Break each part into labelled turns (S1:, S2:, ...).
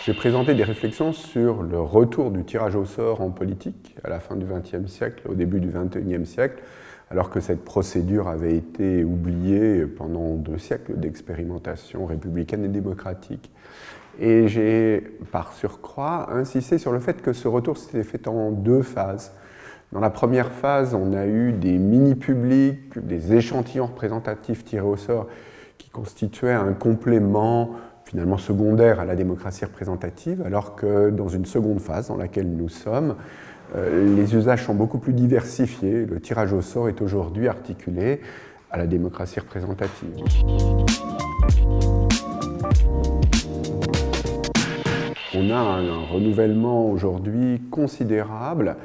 S1: J'ai présenté des réflexions sur le retour du tirage au sort en politique à la fin du XXe siècle, au début du XXIe siècle, alors que cette procédure avait été oubliée pendant 2 siècles d'expérimentation républicaine et démocratique. Et j'ai, par surcroît, insisté sur le fait que ce retour s'était fait en 2 phases. Dans la première phase, on a eu des mini-publics, des échantillons représentatifs tirés au sort qui constituaient un complément finalement secondaire à la démocratie représentative, alors que dans une seconde phase dans laquelle nous sommes, les usages sont beaucoup plus diversifiés. Le tirage au sort est aujourd'hui articulé à la démocratie représentative. On a un renouvellement aujourd'hui considérable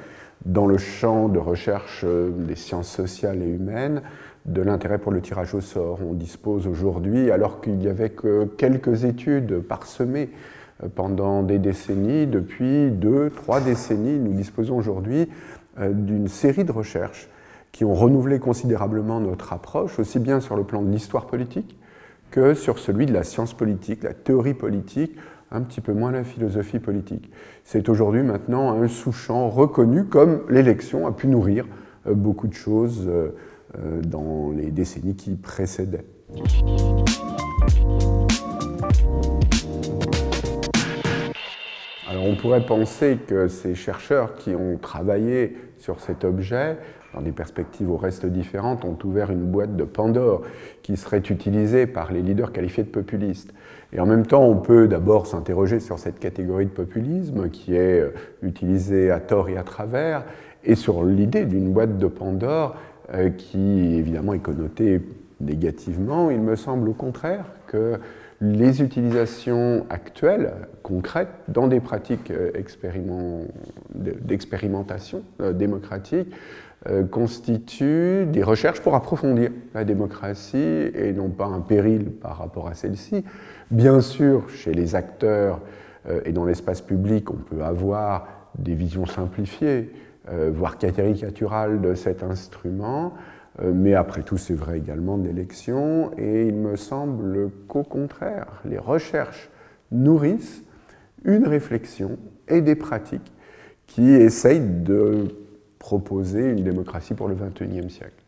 S1: dans le champ de recherche des sciences sociales et humaines, de l'intérêt pour le tirage au sort. On dispose aujourd'hui, alors qu'il n'y avait que quelques études parsemées pendant des décennies, depuis 2-3 décennies, nous disposons aujourd'hui d'une série de recherches qui ont renouvelé considérablement notre approche, aussi bien sur le plan de l'histoire politique que sur celui de la science politique, la théorie politique, un petit peu moins la philosophie politique. C'est aujourd'hui maintenant un sous-champ reconnu comme l'élection a pu nourrir beaucoup de choses dans les décennies qui précédaient. Alors on pourrait penser que ces chercheurs qui ont travaillé sur cet objet, dans des perspectives au reste différentes, ont ouvert une boîte de Pandore qui serait utilisée par les leaders qualifiés de populistes. Et en même temps, on peut d'abord s'interroger sur cette catégorie de populisme qui est utilisée à tort et à travers, et sur l'idée d'une boîte de Pandore qui évidemment est connotée négativement. Il me semble au contraire que les utilisations actuelles, concrètes, dans des pratiques d'expérimentation démocratique, constituent des recherches pour approfondir la démocratie et non pas un péril par rapport à celle-ci. Bien sûr, chez les acteurs et dans l'espace public, on peut avoir des visions simplifiées, voire caricaturales de cet instrument, mais après tout, c'est vrai également de l'élection, et il me semble qu'au contraire, les recherches nourrissent une réflexion et des pratiques qui essayent de proposer une démocratie pour le XXIe siècle.